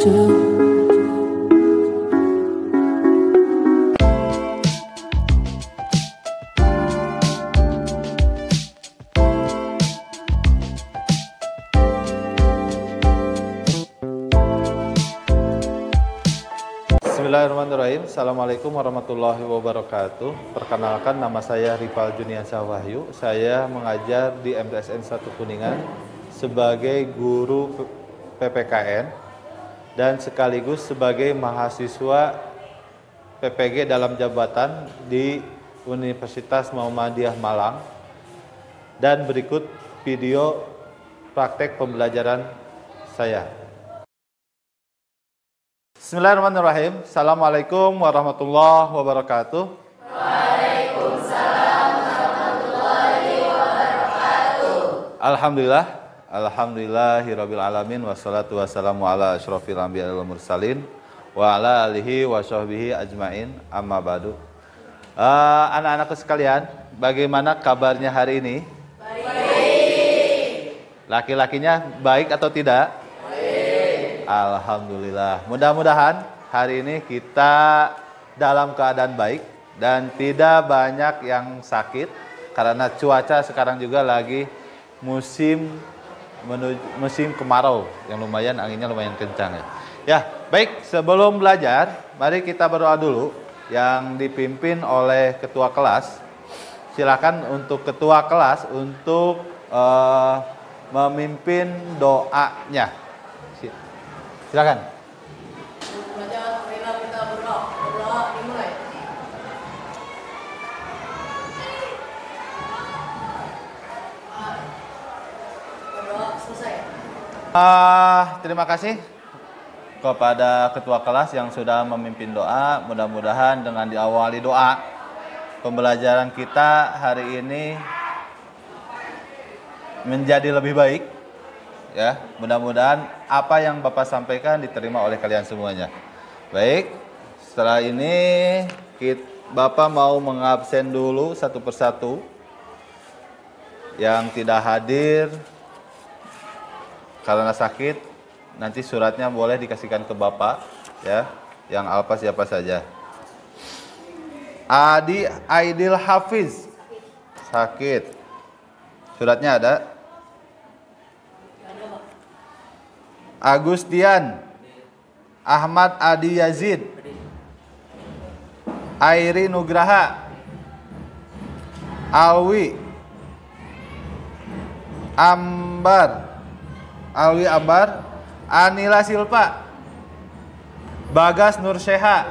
Bismillahirrahmanirrahim. Assalamualaikum warahmatullahi wabarakatuh. Perkenalkan, nama saya Rifal Juniansyah Wahyu. Saya mengajar di MTSN 1 Kuningan sebagai guru PPKN dan sekaligus sebagai mahasiswa PPG dalam jabatan di Universitas Muhammadiyah Malang. Dan berikut video praktek pembelajaran saya. Bismillahirrahmanirrahim. Assalamualaikum warahmatullahi wabarakatuh. Waalaikumsalam warahmatullahi wabarakatuh. Alhamdulillahirabbil alamin, wassalatu wassalamu ala asyrofil anbiya'i wal mursalin wa ala alihi wa sahbihi ajmain, amma ba'du. Anak-anakku sekalian, bagaimana kabarnya hari ini? Baik. Laki-lakinya baik atau tidak? Alhamdulillah. Mudah-mudahan hari ini kita dalam keadaan baik dan tidak banyak yang sakit karena cuaca sekarang juga lagi musim kemarau yang lumayan, anginnya lumayan kencang ya. Ya, baik, sebelum belajar, mari kita berdoa dulu yang dipimpin oleh ketua kelas. Silakan untuk ketua kelas untuk memimpin doanya. Silakan. Kita berdoa dimulai. Berdoa selesai. Terima kasih kepada ketua kelas yang sudah memimpin doa. Mudah-mudahan dengan diawali doa, pembelajaran kita hari ini menjadi lebih baik. Ya, mudah-mudahan apa yang Bapak sampaikan diterima oleh kalian semuanya. Baik, setelah ini Bapak mau mengabsen dulu satu persatu yang tidak hadir karena sakit. Nanti suratnya boleh dikasihkan ke Bapak, ya, yang alfa siapa saja. Adi Aidil Hafiz sakit, suratnya ada. Agustian Ahmad Adi Yazid, Airi Nugraha, Alwi Ambar, Anila Silpa, Bagas Nurseha,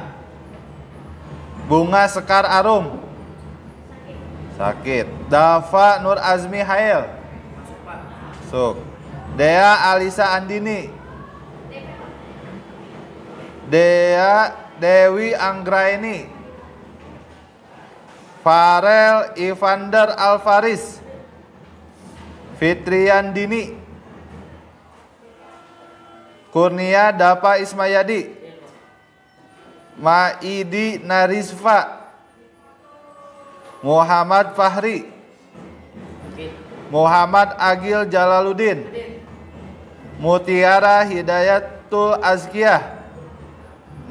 Bunga Sekar Arum sakit, Dafa Nur Azmi Hail masuk, Dea Alisa Andini, Dewi Anggraini, Farel Ivander Alvaris, Fitriandini, Kurnia Dapa Ismayadi, Maidi Narizfa, Muhammad Fahri, Muhammad Agil Jalaluddin, Mutiara Hidayatul Azkiyah,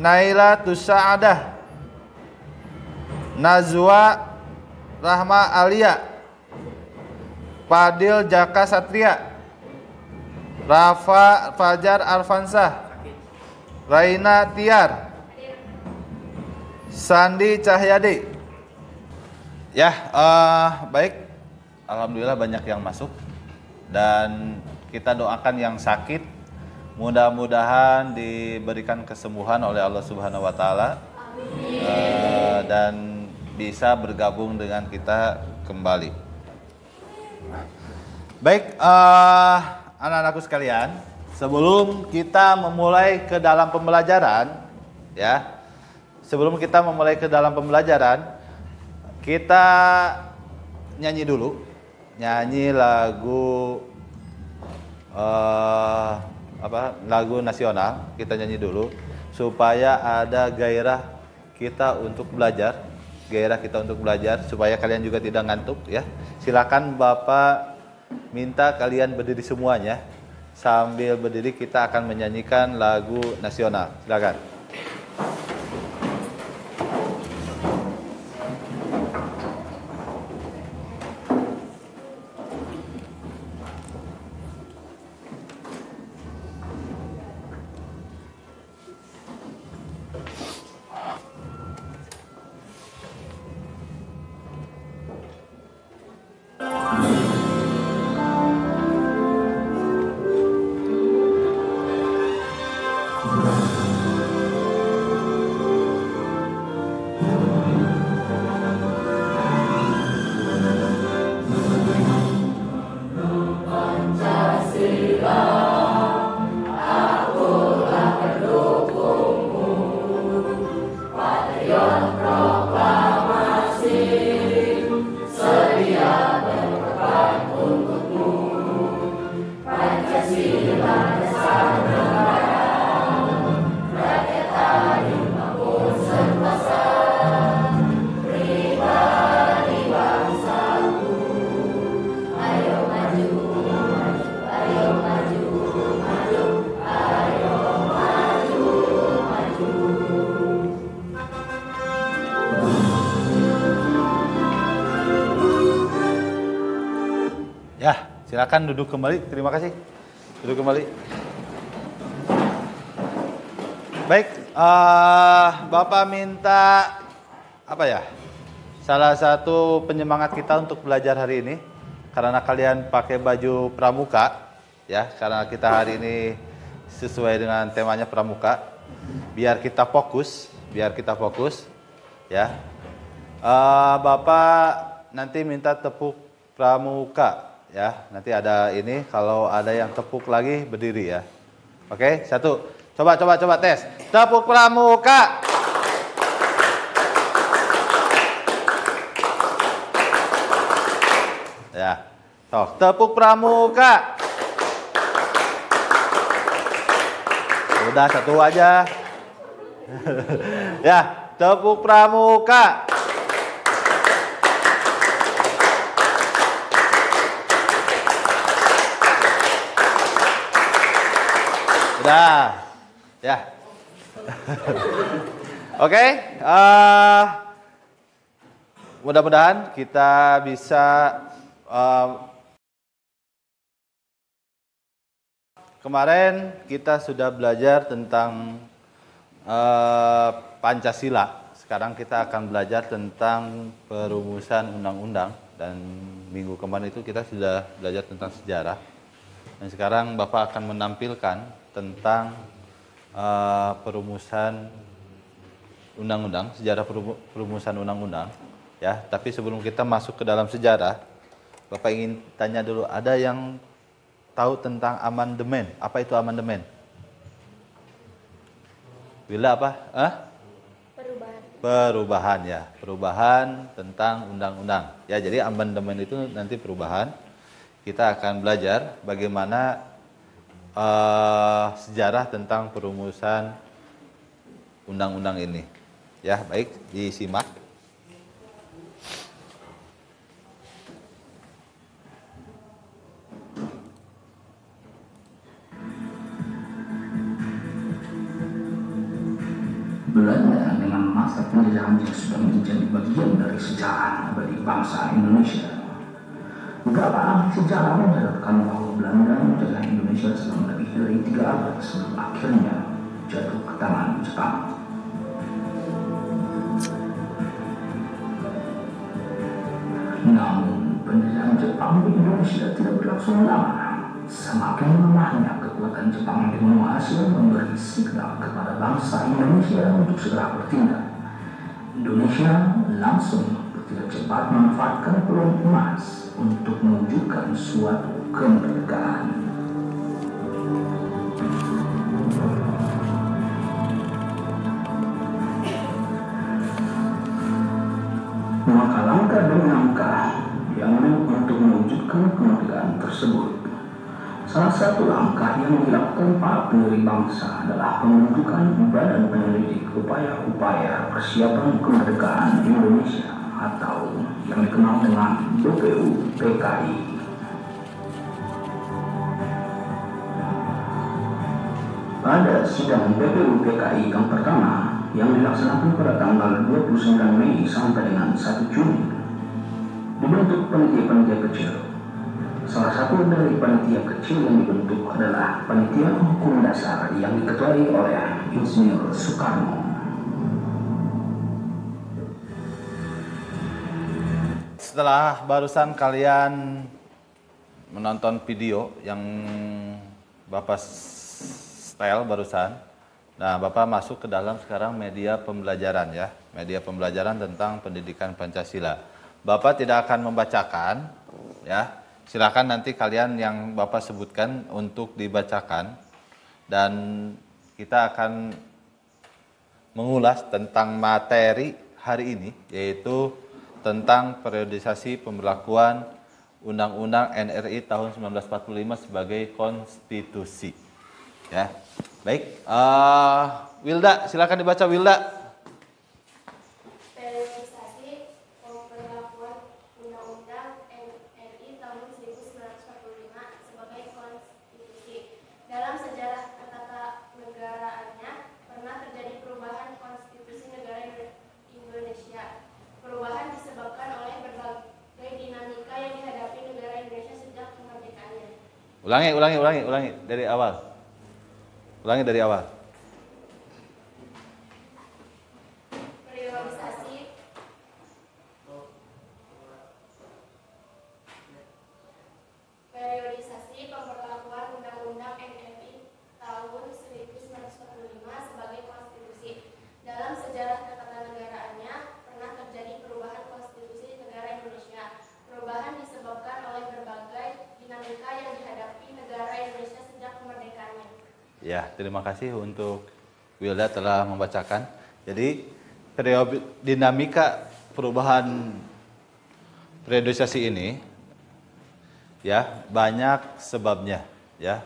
Naila Tusaadah, Nazwa Rahma Alia, Fadil Jaka Satria, Rafa Fajar Alfansah, Raina Tiar, Sandi Cahyadi. Ya, baik. Alhamdulillah banyak yang masuk dan kita doakan yang sakit mudah-mudahan diberikan kesembuhan oleh Allah Subhanahu wa taala dan bisa bergabung dengan kita kembali. Baik, anak-anakku sekalian, sebelum kita memulai ke dalam pembelajaran, ya, kita nyanyi dulu, nyanyi lagu lagu nasional. Kita nyanyi dulu supaya ada gairah kita untuk belajar, supaya kalian juga tidak ngantuk ya. Silakan Bapak minta kalian berdiri semuanya sambil berdiri kita akan menyanyikan lagu nasional. Silakan. Silakan duduk kembali. Terima kasih. Duduk kembali. Baik, Bapak minta apa ya? Salah satu penyemangat kita untuk belajar hari ini, karena kalian pakai baju pramuka, ya, karena kita hari ini sesuai dengan temanya pramuka. Biar kita fokus, ya. Bapak nanti minta tepuk pramuka. Ya, nanti ada ini, kalau ada yang tepuk lagi berdiri ya. Oke, satu. Coba tes. Tepuk pramuka. Ya. Toh, tepuk pramuka. Udah satu aja. Ya, tepuk pramuka. Udah, ya. Oke, mudah-mudahan kita bisa kemarin kita sudah belajar tentang Pancasila. Sekarang kita akan belajar tentang perumusan undang-undang, dan minggu kemarin itu kita sudah belajar tentang sejarah. Dan sekarang Bapak akan menampilkan tentang perumusan undang-undang, sejarah perumusan undang-undang, ya. Tapi sebelum kita masuk ke dalam sejarah, Bapak ingin tanya dulu, ada yang tahu tentang amandemen? Apa itu amandemen? Bila apa? Perubahan ya, perubahan tentang undang-undang. Ya, jadi amandemen itu nanti perubahan. Kita akan belajar bagaimana sejarah tentang perumusan undang-undang ini. Ya, baik, disimak. Belanda dengan masa penjajahan yang sudah menjadi bagian dari sejarah abadi bangsa Indonesia. Beberapa ahli sejarah mencatatkan bahwa Belanda menjajah Indonesia selama lebih dari 3 abad sebelum akhirnya jatuh ke tangan Jepang. Namun, penjajahan Jepang di Indonesia tidak berlangsung lama. Semakin lemahnya kekuatan Jepang di benua Asia memberi signal kepada bangsa Indonesia untuk segera bertindak. Indonesia langsung bertindak cepat memanfaatkan peluang emas untuk mewujudkan suatu kemerdekaan. Maka langkah demi langkah yang untuk mewujudkan kemerdekaan tersebut. Salah satu langkah yang dilakukan para pendiri bangsa adalah pembentukan Badan Penyelidik Upaya-upaya Persiapan Kemerdekaan Indonesia atau yang dikenal dengan BPUPKI. Pada sidang BPU PKI yang pertama yang dilaksanakan pada tanggal 29 Mei sampai dengan 1 Juni, dibentuk panitia-panitia kecil. Salah satu dari panitia kecil yang dibentuk adalah panitia hukum dasar yang diketuai oleh Insinyur Soekarno. Setelah barusan kalian menonton video yang Bapak style barusan, nah Bapak masuk ke dalam sekarang media pembelajaran ya, media pembelajaran tentang pendidikan Pancasila. Bapak tidak akan membacakan ya, silakan nanti kalian yang Bapak sebutkan untuk dibacakan, dan kita akan mengulas tentang materi hari ini, yaitu tentang periodisasi pemberlakuan Undang-Undang NRI tahun 1945 sebagai konstitusi. Ya, baik. Wilda, silakan dibaca Wilda. Periodisasi pemberlakuan Undang-Undang NRI tahun 1945 sebagai konstitusi. Dalam sejarah ketatanegaraaannya pernah terjadi perubahan konstitusi negara Indonesia. Perubahan disebabkan oleh berbagai dinamika yang dihadapi negara Indonesia sejak kemerdekaannya. Ulangi dari awal. Ulangi dari awal. Periodisasi pemberlakuan Undang-Undang NRI tahun 1945 sebagai konstitusi. Dalam sejarah ketatanegaraaannya pernah terjadi perubahan konstitusi negara Indonesia. Perubahan disebabkan oleh berbagai dinamika yang dihadapi negara Indonesia sejak kemerdekaannya. Ya, terima kasih untuk Wilda telah membacakan. Jadi, dinamika perubahan periodisasi ini ya banyak sebabnya ya.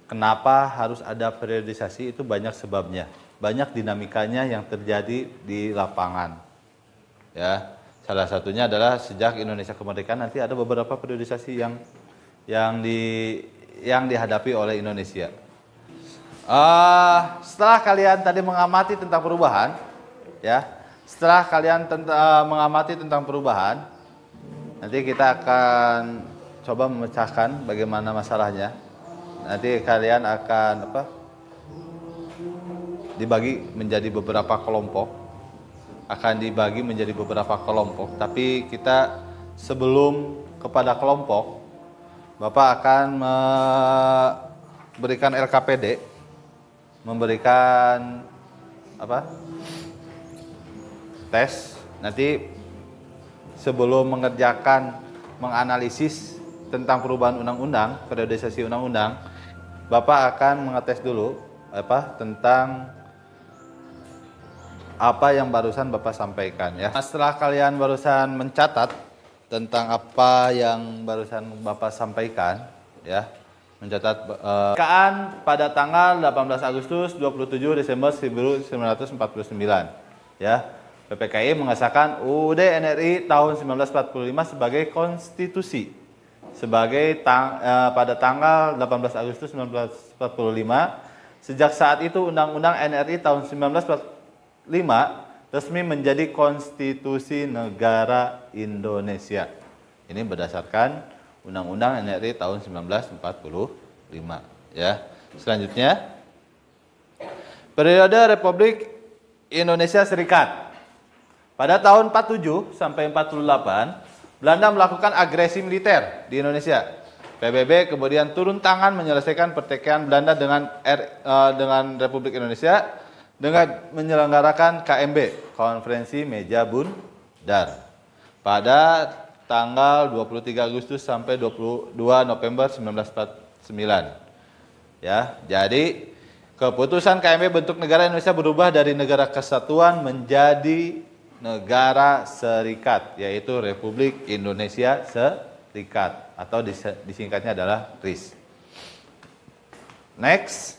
Kenapa harus ada periodisasi itu banyak sebabnya. Banyak dinamikanya yang terjadi di lapangan. Ya, salah satunya adalah sejak Indonesia kemerdekaan nanti ada beberapa periodisasi yang dihadapi oleh Indonesia. Setelah kalian tadi mengamati tentang perubahan, ya, setelah kalian mengamati tentang perubahan, nanti kita akan coba memecahkan bagaimana masalahnya. Nanti kalian akan dibagi menjadi beberapa kelompok, tapi kita sebelum kepada kelompok, Bapak akan memberikan LKPD, memberikan tes. Nanti sebelum menganalisis tentang perubahan undang-undang, periodisasi undang-undang, Bapak akan mengetes dulu tentang apa yang barusan Bapak sampaikan ya. Setelah kalian barusan mencatat tentang apa yang barusan Bapak sampaikan ya, mencatat pada tanggal 18 Agustus 27 Desember 1949 ya. PPKI mengesahkan UUD NRI tahun 1945 sebagai konstitusi pada tanggal 18 Agustus 1945. Sejak saat itu Undang-Undang NRI tahun 1945 resmi menjadi konstitusi negara Indonesia. Ini berdasarkan Undang-Undang NRI tahun 1945 ya. Selanjutnya, periode Republik Indonesia Serikat. Pada tahun 47 sampai 48, Belanda melakukan agresi militer di Indonesia. PBB kemudian turun tangan menyelesaikan pertikaian Belanda dengan Republik Indonesia dengan menyelenggarakan KMB, Konferensi Meja Bundar, pada tanggal 23 Agustus sampai 22 November 1949. Ya, jadi keputusan KMB bentuk negara Indonesia berubah dari negara kesatuan menjadi negara serikat, yaitu Republik Indonesia Serikat, atau disingkatnya adalah RIS. Next,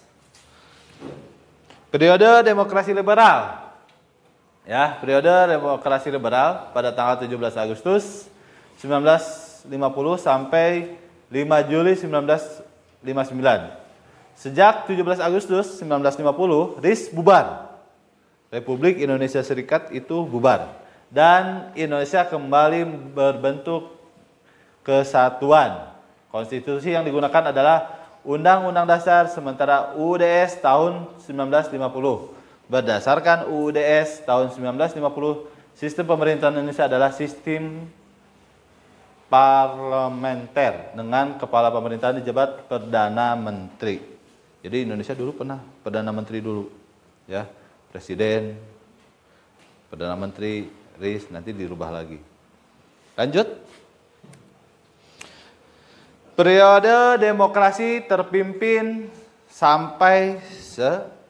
periode demokrasi liberal. Ya, periode demokrasi liberal pada tanggal 17 Agustus 1950 sampai 5 Juli 1959. Sejak 17 Agustus 1950, RIS bubar. Republik Indonesia Serikat itu bubar. Dan Indonesia kembali berbentuk kesatuan. Konstitusi yang digunakan adalah Undang-Undang Dasar sementara UUDS tahun 1950. Berdasarkan UUDS tahun 1950, sistem pemerintahan Indonesia adalah sistem parlementer dengan kepala pemerintahan dijabat Perdana Menteri. Jadi Indonesia dulu pernah Perdana Menteri dulu, ya. Presiden, Perdana Menteri, RIS, nanti dirubah lagi. Lanjut. Periode demokrasi terpimpin sampai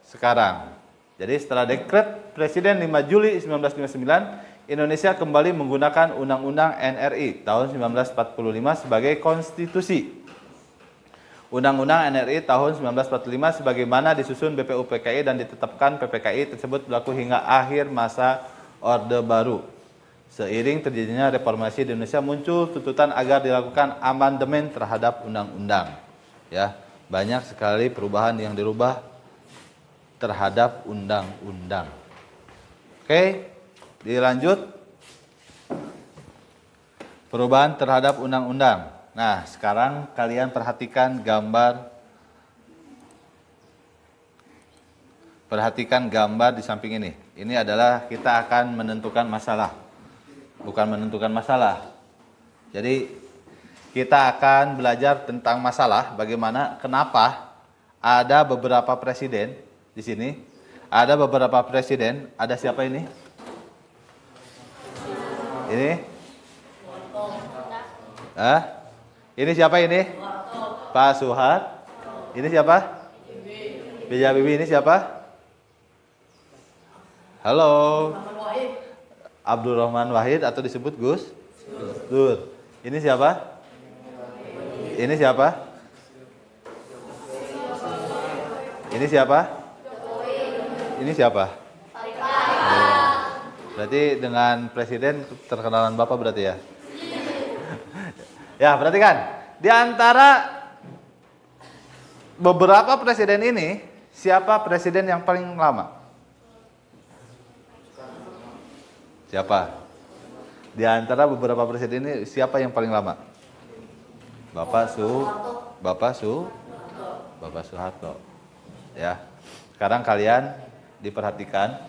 sekarang. Jadi setelah dekret Presiden 5 Juli 1959, Indonesia kembali menggunakan Undang-Undang NRI tahun 1945 sebagai konstitusi. Undang-Undang NRI tahun 1945 sebagaimana disusun BPUPKI dan ditetapkan PPKI tersebut berlaku hingga akhir masa Orde Baru. Seiring terjadinya reformasi di Indonesia muncul tuntutan agar dilakukan amandemen terhadap undang-undang. Ya, banyak sekali perubahan yang dirubah terhadap undang-undang. Oke, dilanjut. Perubahan terhadap undang-undang. Nah, sekarang kalian perhatikan gambar. Perhatikan gambar di samping ini. Ini adalah kita akan menentukan masalah. Bukan menentukan masalah. Jadi kita akan belajar tentang masalah, bagaimana, kenapa ada beberapa presiden di sini. Ada beberapa presiden, ada siapa ini? Ini? Ini siapa ini? Pak Soeharto. Ini siapa? B.J. Habibie. Ini siapa? Halo. Abdurrahman Wahid atau disebut Gus Dur. Ini siapa? Ini siapa? Ini siapa? Ini siapa? Berarti dengan presiden terkenalan Bapak berarti ya? Ya, perhatikan. Di antara beberapa presiden ini, siapa presiden yang paling lama? Siapa? Di antara beberapa presiden ini, siapa yang paling lama? Bapak Soeharto. Ya. Sekarang kalian diperhatikan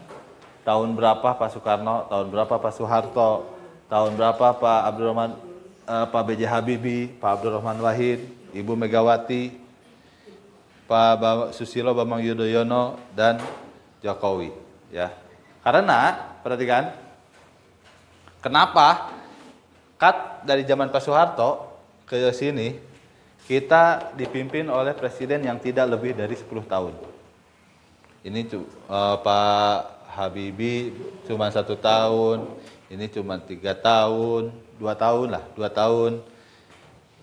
tahun berapa Pak Soekarno, tahun berapa Pak Soeharto, tahun berapa Pak Abdurrahman, Pak B.J. Habibie, Pak Abdurrahman Wahid, Ibu Megawati, Pak Susilo Bambang Yudhoyono, dan Jokowi. Ya, karena perhatikan, kenapa dari zaman Pak Soeharto ke sini kita dipimpin oleh presiden yang tidak lebih dari 10 tahun. Ini Pak Habibie cuma 1 tahun, ini cuma 3 tahun, 2 tahun lah, 2 tahun.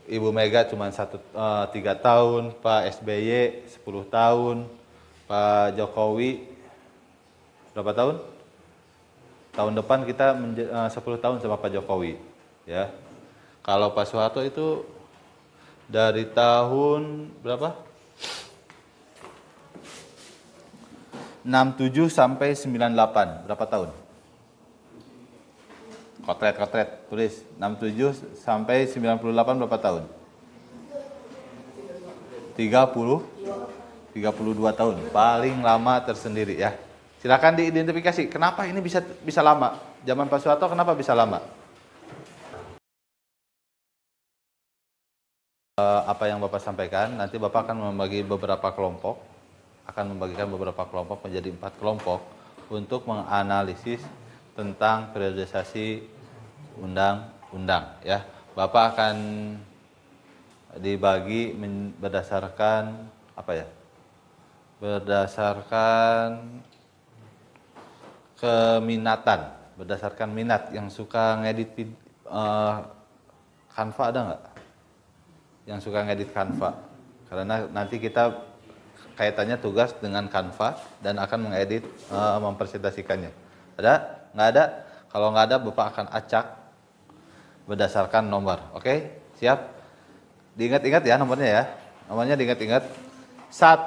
Ibu Mega cuma 3 tahun, Pak SBY 10 tahun, Pak Jokowi berapa tahun? Tahun depan kita 10 tahun sama Pak Jokowi, ya. Kalau Pak Soeharto itu dari tahun berapa? 67 sampai 98, berapa tahun? Kotret, tulis 67 sampai 98 berapa tahun? 32 tahun, paling lama tersendiri ya. Silakan diidentifikasi, kenapa ini bisa lama? Zaman Pak Soeharto kenapa bisa lama? Apa yang Bapak sampaikan, nanti Bapak akan membagi beberapa kelompok, akan membagikan beberapa kelompok menjadi 4 kelompok untuk menganalisis tentang periodisasi undang-undang ya. Bapak akan dibagi berdasarkan apa ya? Berdasarkan keminatan, berdasarkan minat. Yang suka ngedit Canva ada nggak? Yang suka ngedit Canva, karena nanti kita kaitannya tugas dengan Canva dan akan mengedit, mempresentasikannya. Ada? Nggak ada? Kalau nggak ada, Bapak akan acak berdasarkan nomor. Oke? Siap? Diingat-ingat ya nomornya ya. Nomornya diingat-ingat. 1,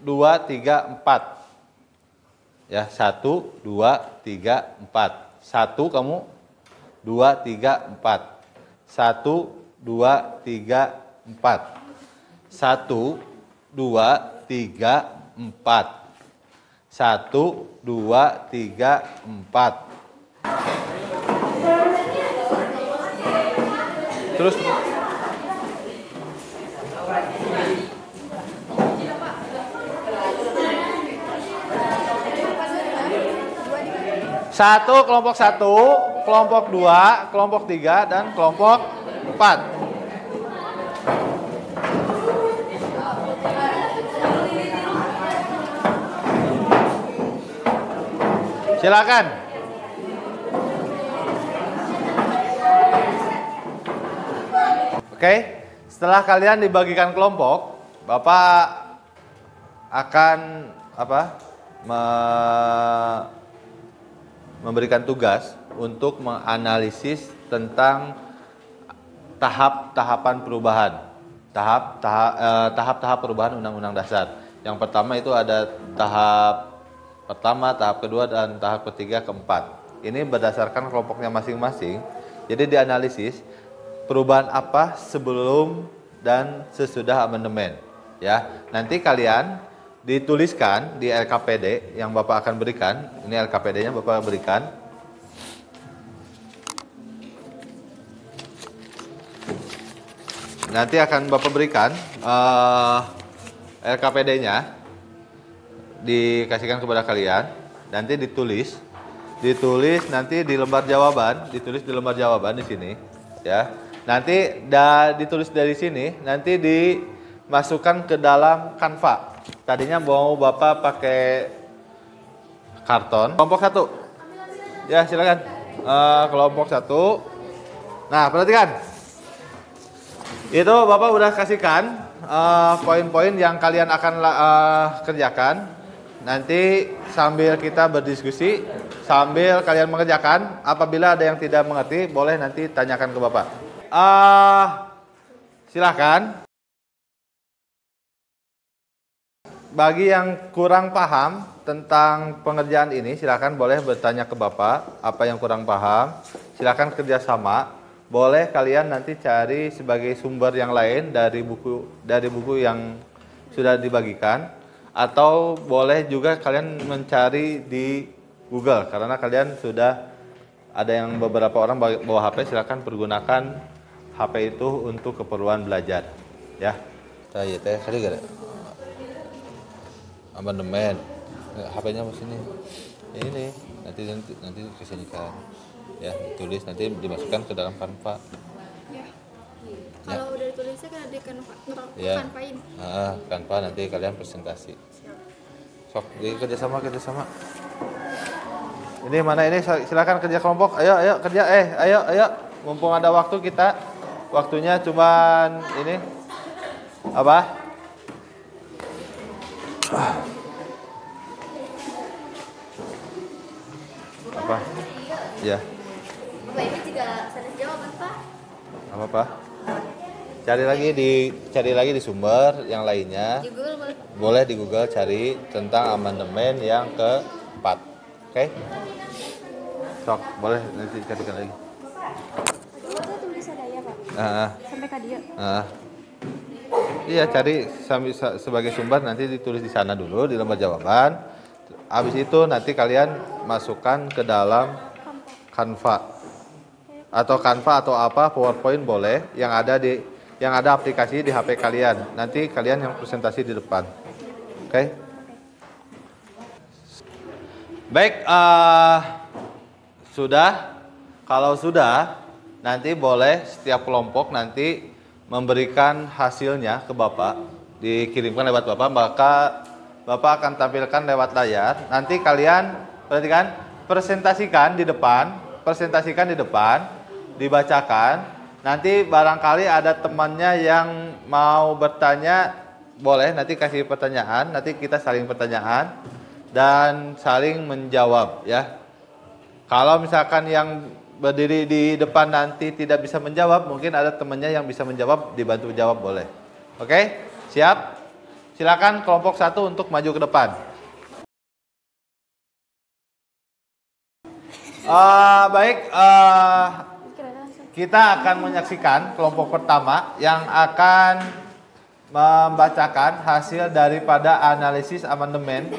2, 3, 4. Ya, 1, 2, 3, 4. 1 kamu, 2, 3, 4. 1, 2, 3, 4. 1, 2, 3, 4. 1, 2, 3, 4. Terus satu, kelompok 1, kelompok 2, kelompok 3, dan kelompok 4. Silakan. Oke, setelah kalian dibagikan kelompok, Bapak akan memberikan tugas untuk menganalisis tentang tahap-tahapan perubahan. Tahap-tahap perubahan Undang-Undang Dasar. Yang pertama itu ada tahap pertama, tahap kedua, dan tahap ketiga, keempat. Ini berdasarkan kelompoknya masing-masing. Jadi dianalisis perubahan apa sebelum dan sesudah amandemen. Ya, nanti kalian dituliskan di LKPD yang Bapak akan berikan. Ini LKPD-nya Bapak berikan. Nanti akan Bapak berikan LKPD-nya, dikasihkan kepada kalian. Nanti ditulis nanti di lembar jawaban, di sini, ya. Nanti ditulis dari sini, nanti dimasukkan ke dalam Canva. Tadinya mau Bapak pakai karton. Kelompok 1. Ya, silakan. Kelompok 1. Nah, perhatikan. Itu Bapak udah kasihkan poin-poin yang kalian akan kerjakan. Nanti sambil kita berdiskusi, sambil kalian mengerjakan, apabila ada yang tidak mengerti, boleh nanti tanyakan ke Bapak. Silahkan. Bagi yang kurang paham tentang pengerjaan ini, silahkan boleh bertanya ke Bapak apa yang kurang paham. Silahkan kerjasama. Boleh kalian nanti cari sebagai sumber yang lain dari buku yang sudah dibagikan, atau boleh juga kalian mencari di Google, karena kalian sudah ada yang beberapa orang bawa HP. Silahkan pergunakan HP itu untuk keperluan belajar, ya. Saya teh kali gak ada amandemen, HP-nya di sini. Ini nanti kesini kan, ya, ditulis nanti dimasukkan ke dalam Canva. Ya. Kalau udah ditulisnya kan ada Ya. Canvain. Canva nanti kalian presentasi. Sok, jadi kerjasama. Ini mana ini? Silakan kerja kelompok. Ayo kerja. Ayo. Mumpung ada waktu kita. Waktunya cuman ini. Apa? Apa? Ya. Bapak ini juga sadar jawaban, Pak. Apa, Pak? Cari lagi di sumber yang lainnya. Di Google Boleh di Google cari tentang amandemen yang keempat. Oke? Sok, boleh nanti carikan lagi. Bapak tulis ada ya, Pak? Sampai ke dia. Iya, cari sebagai sumber, nanti ditulis di sana dulu di lembar jawaban. Habis itu nanti kalian masukkan ke dalam Canva. Atau Canva atau apa, PowerPoint boleh, yang ada aplikasi di HP kalian. Nanti kalian yang presentasi di depan. Oke? Baik, sudah. Kalau sudah, nanti boleh setiap kelompok nanti memberikan hasilnya ke Bapak, dikirimkan lewat Bapak, maka Bapak akan tampilkan lewat layar. Nanti kalian perhatikan, presentasikan di depan, dibacakan. Nanti barangkali ada temannya yang mau bertanya, boleh nanti kasih pertanyaan, nanti kita saling pertanyaan dan saling menjawab, ya. Kalau misalkan yang berdiri di depan nanti tidak bisa menjawab, mungkin ada temannya yang bisa menjawab, dibantu jawab, boleh. Oke? Siap? Silakan kelompok 1 untuk maju ke depan. Baik, kita akan menyaksikan kelompok pertama yang akan membacakan hasil daripada analisis amandemen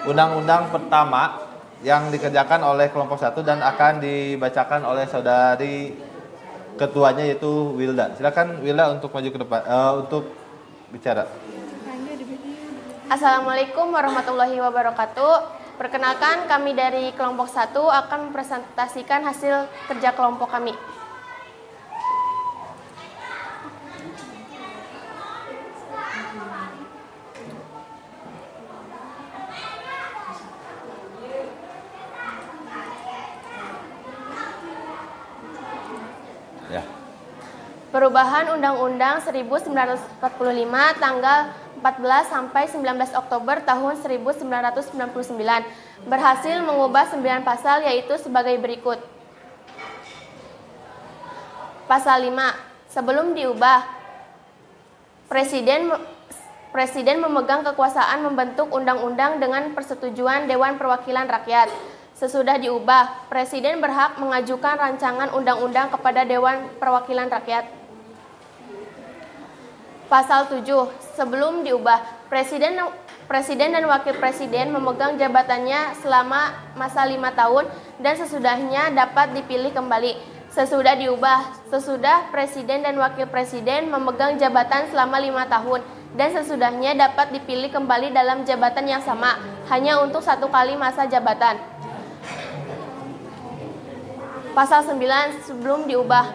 undang-undang pertama yang dikerjakan oleh kelompok 1 dan akan dibacakan oleh saudari ketuanya yaitu Wilda. Silakan Wilda untuk maju ke depan untuk bicara. Assalamualaikum warahmatullahi wabarakatuh. Perkenalkan, kami dari kelompok 1 akan mempresentasikan hasil kerja kelompok kami. Ya. Perubahan Undang-Undang 1945 tanggal 14 sampai 19 Oktober tahun 1999 berhasil mengubah 9 pasal yaitu sebagai berikut. Pasal 5. Sebelum diubah, Presiden memegang kekuasaan membentuk undang-undang dengan persetujuan Dewan Perwakilan Rakyat. Sesudah diubah, Presiden berhak mengajukan rancangan undang-undang kepada Dewan Perwakilan Rakyat. Pasal 7. Sebelum diubah, Presiden dan Wakil Presiden memegang jabatannya selama masa 5 tahun dan sesudahnya dapat dipilih kembali. Sesudah diubah, sesudah Presiden dan Wakil Presiden memegang jabatan selama 5 tahun dan sesudahnya dapat dipilih kembali dalam jabatan yang sama, hanya untuk 1 kali masa jabatan. Pasal 9. Sebelum diubah.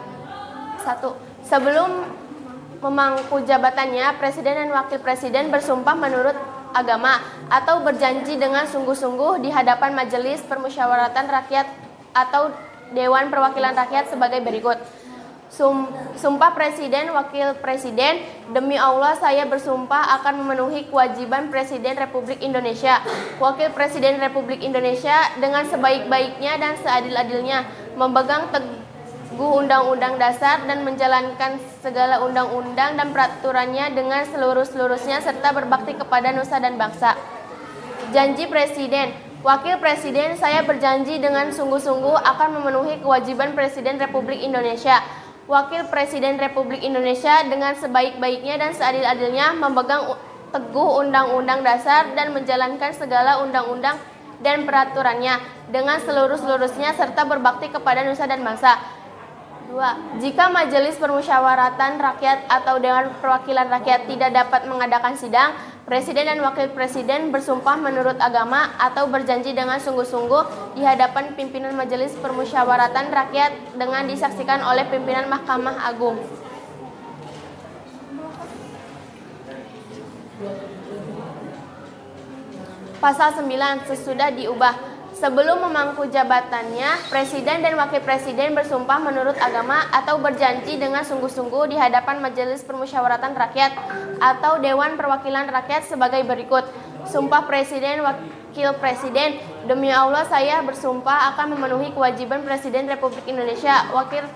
1. Sebelum memangku jabatannya, Presiden dan Wakil Presiden bersumpah menurut agama atau berjanji dengan sungguh-sungguh di hadapan Majelis Permusyawaratan Rakyat atau Dewan Perwakilan Rakyat sebagai berikut. Sumpah Presiden, Wakil Presiden, demi Allah saya bersumpah akan memenuhi kewajiban Presiden Republik Indonesia, Wakil Presiden Republik Indonesia dengan sebaik-baiknya dan seadil-adilnya, memegang teguh Undang-Undang Dasar dan menjalankan segala undang-undang dan peraturannya dengan seluruh-seluruhnya serta berbakti kepada nusa dan bangsa. Janji Presiden, Wakil Presiden, saya berjanji dengan sungguh-sungguh akan memenuhi kewajiban Presiden Republik Indonesia, Wakil Presiden Republik Indonesia dengan sebaik-baiknya dan seadil-adilnya, memegang teguh Undang-Undang Dasar dan menjalankan segala undang-undang dan peraturannya dengan seluruh-seluruhnya serta berbakti kepada nusa dan bangsa. 2. Jika Majelis Permusyawaratan Rakyat atau Dewan Perwakilan Rakyat tidak dapat mengadakan sidang, Presiden dan Wakil Presiden bersumpah menurut agama atau berjanji dengan sungguh-sungguh di hadapan pimpinan Majelis Permusyawaratan Rakyat dengan disaksikan oleh pimpinan Mahkamah Agung. Pasal 9. Sesudah diubah. Sebelum memangku jabatannya, Presiden dan Wakil Presiden bersumpah menurut agama atau berjanji dengan sungguh-sungguh di hadapan Majelis Permusyawaratan Rakyat atau Dewan Perwakilan Rakyat sebagai berikut. Sumpah Presiden, Wakil Presiden, demi Allah saya bersumpah akan memenuhi kewajiban Presiden Republik Indonesia, Wakil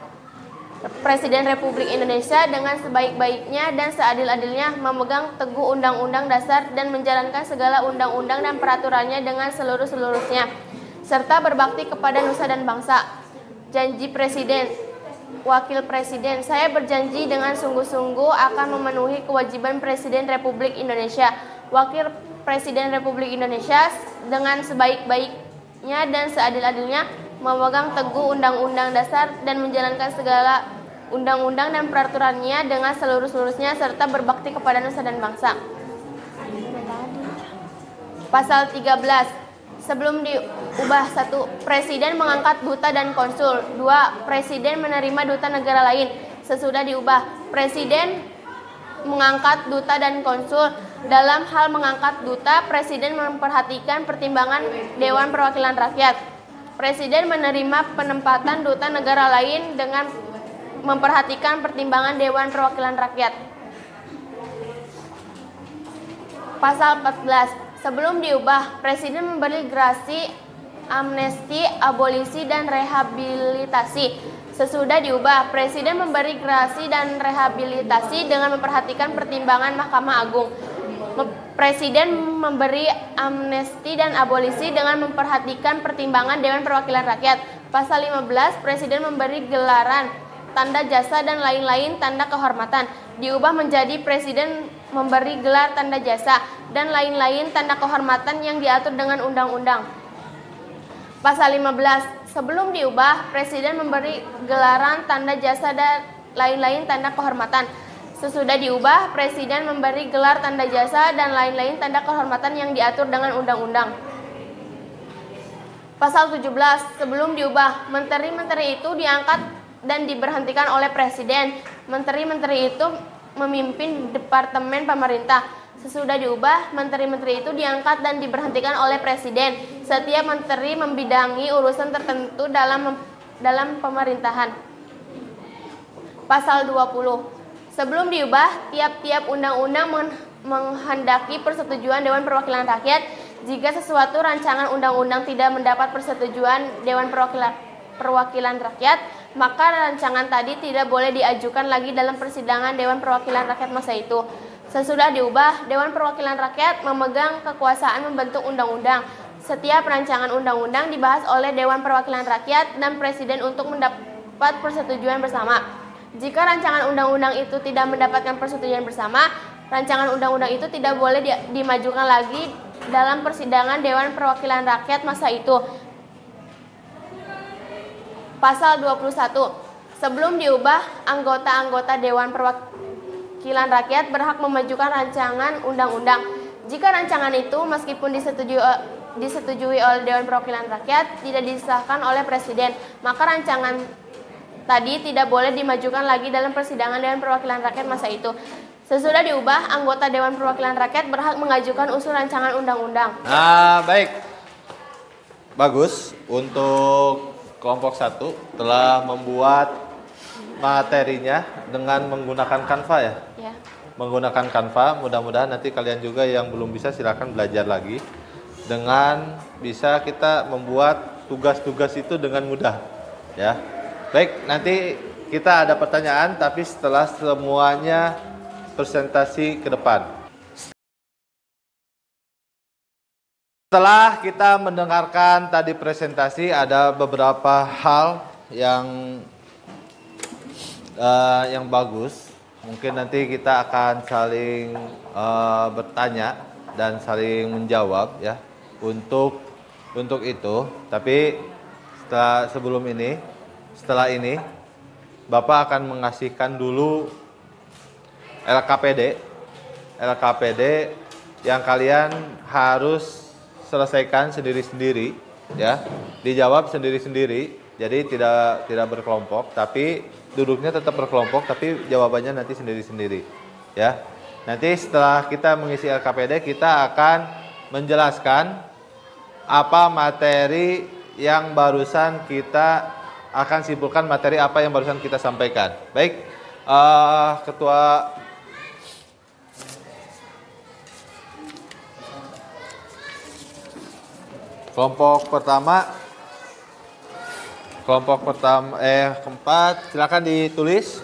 Presiden Republik Indonesia dengan sebaik-baiknya dan seadil-adilnya, memegang teguh Undang-Undang Dasar dan menjalankan segala undang-undang dan peraturannya dengan seluruh-seluruhnya, serta berbakti kepada nusa dan bangsa. Janji Presiden, Wakil Presiden, saya berjanji dengan sungguh-sungguh akan memenuhi kewajiban Presiden Republik Indonesia, Wakil Presiden Republik Indonesia dengan sebaik-baiknya dan seadil-adilnya, memegang teguh Undang-Undang Dasar dan menjalankan segala undang-undang dan peraturannya dengan seluruh-seluruhnya serta berbakti kepada nusa dan bangsa. Pasal 13. Sebelum diubah. 1. Presiden mengangkat duta dan konsul. 2. Presiden menerima duta negara lain. Sesudah diubah, Presiden mengangkat duta dan konsul. Dalam hal mengangkat duta, Presiden memperhatikan pertimbangan Dewan Perwakilan Rakyat. Presiden menerima penempatan duta negara lain dengan memperhatikan pertimbangan Dewan Perwakilan Rakyat. Pasal 14. Sebelum diubah, Presiden memberi gerasi, amnesti, abolisi, dan rehabilitasi. Sesudah diubah, Presiden memberi gerasi dan rehabilitasi dengan memperhatikan pertimbangan Mahkamah Agung. Presiden memberi amnesti dan abolisi dengan memperhatikan pertimbangan Dewan Perwakilan Rakyat. Pasal 15, Presiden memberi gelaran, tanda jasa dan lain-lain tanda kehormatan. Diubah menjadi Presiden memberi gelar tanda jasa dan lain-lain tanda kehormatan yang diatur dengan undang-undang. Pasal 15, sebelum diubah, Presiden memberi gelaran tanda jasa dan lain-lain tanda kehormatan. Sesudah diubah, Presiden memberi gelar tanda jasa dan lain-lain tanda kehormatan yang diatur dengan undang-undang. Pasal 17, sebelum diubah, menteri-menteri itu diangkat dan diberhentikan oleh Presiden. Menteri-menteri itu memimpin departemen pemerintah. Sesudah diubah, menteri-menteri itu diangkat dan diberhentikan oleh Presiden. Setiap menteri membidangi urusan tertentu dalam pemerintahan. Pasal 20, sebelum diubah, tiap-tiap undang-undang menghendaki persetujuan Dewan Perwakilan Rakyat. Jika sesuatu rancangan undang-undang tidak mendapat persetujuan Dewan Perwakilan Rakyat, maka rancangan tadi tidak boleh diajukan lagi dalam persidangan Dewan Perwakilan Rakyat masa itu. Sesudah diubah, Dewan Perwakilan Rakyat memegang kekuasaan membentuk undang-undang. Setiap rancangan undang-undang dibahas oleh Dewan Perwakilan Rakyat dan Presiden untuk mendapat persetujuan bersama. Jika rancangan undang-undang itu tidak mendapatkan persetujuan bersama, rancangan undang-undang itu tidak boleh dimajukan lagi dalam persidangan Dewan Perwakilan Rakyat masa itu. Pasal 21, sebelum diubah, anggota-anggota Dewan Perwakilan Rakyat berhak memajukan rancangan undang-undang. Jika rancangan itu meskipun disetujui oleh Dewan Perwakilan Rakyat tidak disahkan oleh Presiden, maka rancangan tadi tidak boleh dimajukan lagi dalam persidangan Dewan Perwakilan Rakyat masa itu. Sesudah diubah, anggota Dewan Perwakilan Rakyat berhak mengajukan usul rancangan undang-undang. Nah, baik. Bagus. Untuk kelompok 1 telah membuat materinya dengan menggunakan Canva ya? Ya. Menggunakan Canva, mudah-mudahan nanti kalian juga yang belum bisa silakan belajar lagi. Dengan bisa kita membuat tugas-tugas itu dengan mudah. Ya. Baik, nanti kita ada pertanyaan, tapi setelah semuanya presentasi ke depan. Setelah kita mendengarkan tadi presentasi, ada beberapa hal yang bagus. Mungkin nanti kita akan saling bertanya dan saling menjawab ya untuk itu. Tapi setelah ini, Bapak akan mengasihkan dulu LKPD yang kalian harus selesaikan sendiri-sendiri, ya, dijawab sendiri-sendiri. Jadi tidak berkelompok, tapi duduknya tetap berkelompok, tapi jawabannya nanti sendiri-sendiri, ya. Nanti setelah kita mengisi LKPD, kita akan menjelaskan apa materi yang barusan kita akan simpulkan materi apa yang barusan kita sampaikan. Baik, Ketua kelompok keempat, silakan ditulis,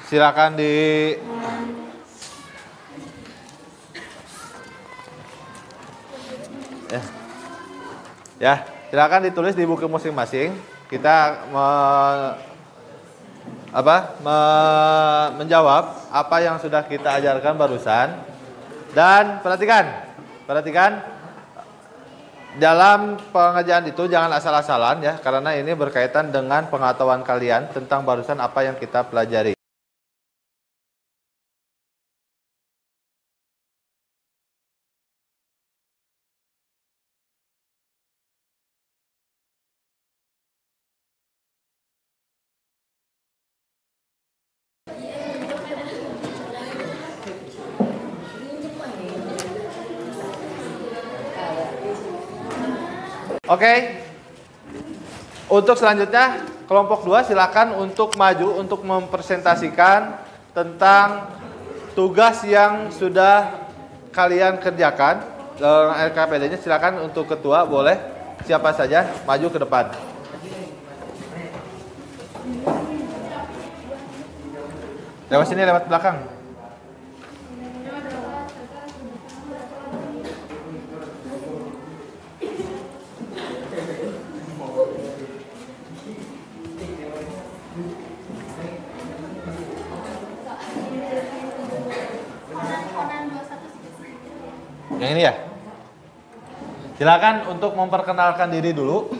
silakan silakan ditulis di buku masing-masing. Kita menjawab apa yang sudah kita ajarkan barusan. Dan perhatikan dalam pengajian itu jangan asal-asalan ya, karena ini berkaitan dengan pengetahuan kalian tentang barusan apa yang kita pelajari. Oke. Untuk selanjutnya kelompok 2 silakan untuk maju untuk mempresentasikan tentang tugas yang sudah kalian kerjakan. LKPD-nya silakan untuk ketua, boleh siapa saja maju ke depan. Lewat sini, lewat belakang. Yang ini ya. Silakan untuk memperkenalkan diri dulu.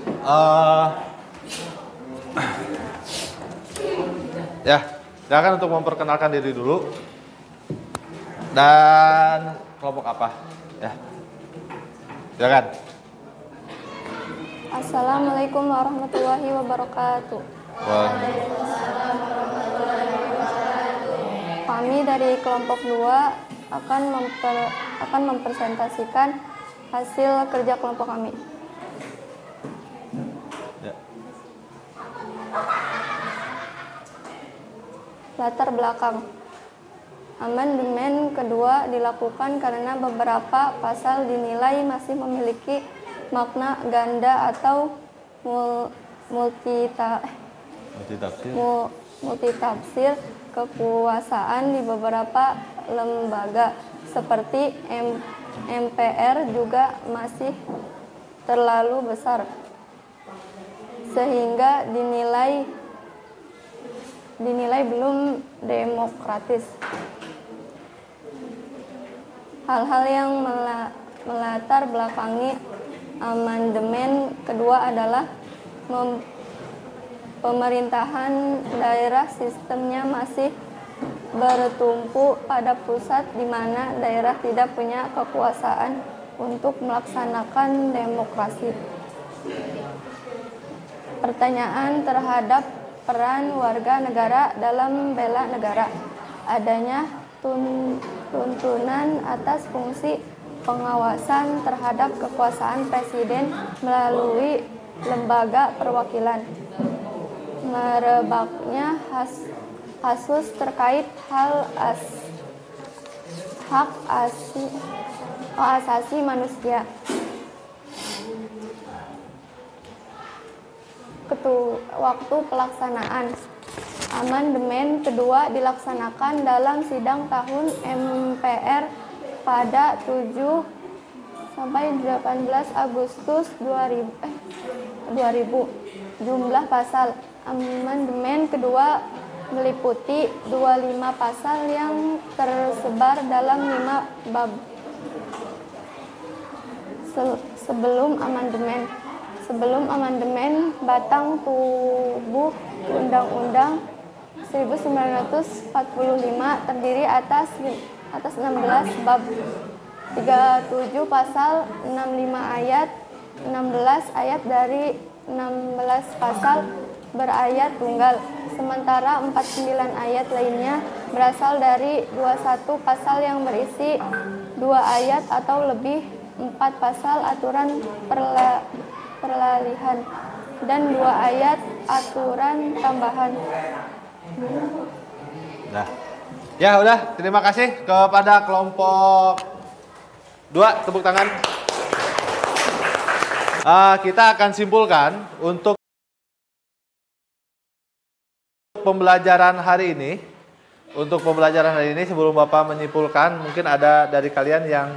Ya, silakan untuk memperkenalkan diri dulu. Dan kelompok apa? Ya. Silakan. Assalamualaikum warahmatullahi wabarakatuh. Kami dari kelompok 2 akan mempresentasikan hasil kerja kelompok kami. Ya. Latar belakang. Amandemen kedua dilakukan karena beberapa pasal dinilai masih memiliki makna ganda atau multitafsir kekuasaan di beberapa lembaga seperti MPR juga masih terlalu besar sehingga dinilai belum demokratis. Hal-hal yang melatar belakangi amandemen kedua adalah pemerintahan daerah sistemnya masih bertumpu pada pusat di mana daerah tidak punya kekuasaan untuk melaksanakan demokrasi. Pertanyaan terhadap peran warga negara dalam bela negara. Adanya tuntunan atas fungsi pengawasan terhadap kekuasaan presiden melalui lembaga perwakilan. Merebaknya kasus terkait hak asasi manusia. Waktu pelaksanaan amandemen kedua dilaksanakan dalam sidang tahun MPR pada 7 sampai 18 Agustus 2000. Jumlah pasal amandemen kedua meliputi 25 pasal yang tersebar dalam 5 bab. Sebelum amandemen, batang tubuh Undang-Undang 1945 terdiri atas 16 bab, 37 pasal, 65 ayat, 16 ayat dari 16 pasal berayat tunggal, sementara 49 ayat lainnya berasal dari 21 pasal yang berisi 2 ayat atau lebih, 4 pasal aturan peralihan, dan 2 ayat aturan tambahan. Nah, ya udah, terima kasih kepada kelompok 2, tepuk tangan. Kita akan simpulkan untuk pembelajaran hari ini. Untuk pembelajaran hari ini, sebelum Bapak menyimpulkan, mungkin ada dari kalian yang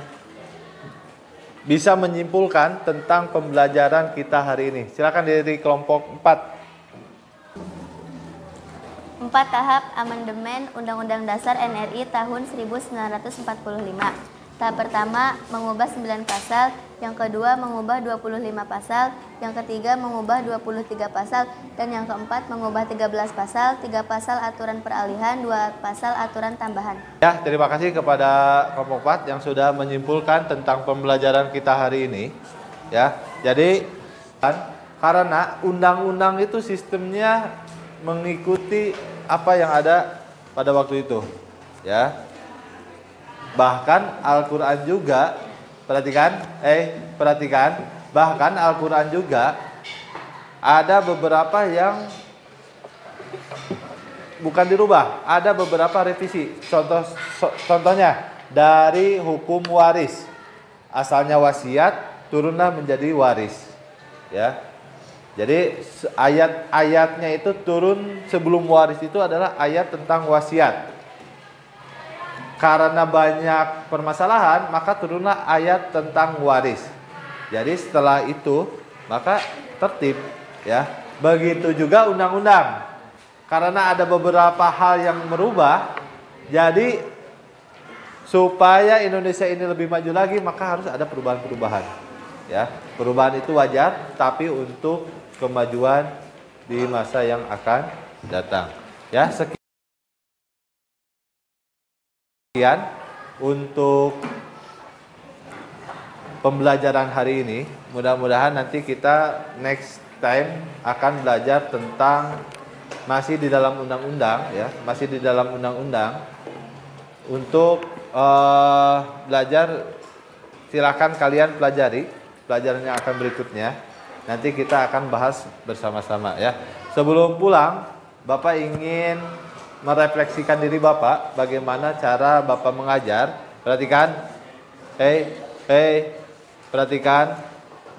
bisa menyimpulkan tentang pembelajaran kita hari ini. Silakan dari kelompok 4. 4 tahap amandemen Undang-Undang Dasar NRI tahun 1945. Tahap pertama mengubah 9 pasal, yang kedua mengubah 25 pasal, yang ketiga mengubah 23 pasal, dan yang keempat mengubah 13 pasal, 3 pasal aturan peralihan, 2 pasal aturan tambahan. Ya, terima kasih kepada kelompok 4 yang sudah menyimpulkan tentang pembelajaran kita hari ini. Ya, jadi karena undang-undang itu sistemnya mengikuti apa yang ada pada waktu itu, ya. Bahkan Al-Quran juga, perhatikan, bahkan Al-Quran juga ada beberapa yang bukan dirubah, ada beberapa revisi. Contohnya dari hukum waris, asalnya wasiat turunlah menjadi waris, ya. Jadi ayat-ayatnya itu turun sebelum waris itu adalah ayat tentang wasiat. Karena banyak permasalahan, maka turunlah ayat tentang waris. Jadi setelah itu maka tertib, ya. Begitu juga undang-undang. Karena ada beberapa hal yang merubah, jadi supaya Indonesia ini lebih maju lagi, maka harus ada perubahan-perubahan. Ya, perubahan itu wajar, tapi untuk kemajuan di masa yang akan datang. Ya, sekian untuk pembelajaran hari ini. Mudah-mudahan nanti kita next time akan belajar tentang masih di dalam undang-undang, ya, masih di dalam undang-undang. Untuk belajar, silakan kalian pelajari pelajaran yang akan berikutnya. Nanti kita akan bahas bersama-sama, ya. Sebelum pulang, Bapak ingin merefleksikan diri Bapak, bagaimana cara Bapak mengajar. Perhatikan, perhatikan.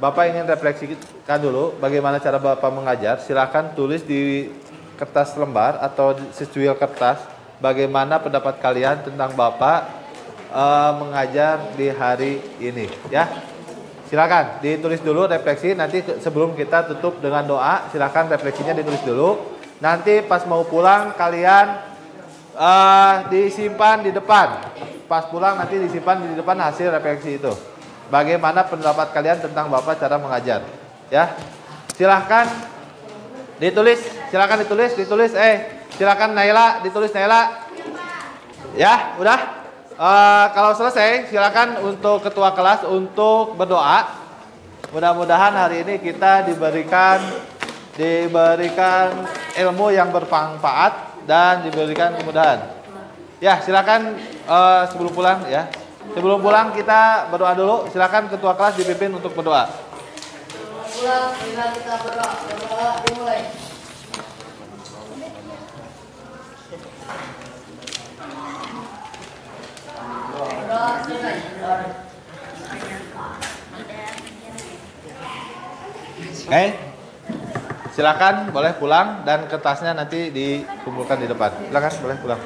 Bapak ingin refleksikan dulu bagaimana cara Bapak mengajar. Silakan tulis di kertas lembar atau secuil kertas bagaimana pendapat kalian tentang Bapak mengajar di hari ini, ya. Silakan ditulis dulu refleksi. Nanti sebelum kita tutup dengan doa, silakan refleksinya ditulis dulu. Nanti pas mau pulang kalian disimpan di depan. Pas pulang nanti disimpan di depan hasil refleksi itu. Bagaimana pendapat kalian tentang Bapak cara mengajar? Ya, silahkan ditulis. Silakan ditulis. Silakan Naila, ditulis Naila. Ya, udah. Kalau selesai, silakan untuk ketua kelas untuk berdoa. Mudah-mudahan hari ini kita diberikan ilmu yang bermanfaat dan diberikan kemudahan. Ya, silakan sebelum pulang, ya. Sebelum pulang kita berdoa dulu. Silakan ketua kelas dipimpin untuk berdoa. Pulang, kita berdoa. Berdoa dimulai. Berdoa selesai. Oke. Silakan boleh pulang dan kertasnya nanti dikumpulkan di depan. Silakan boleh pulang.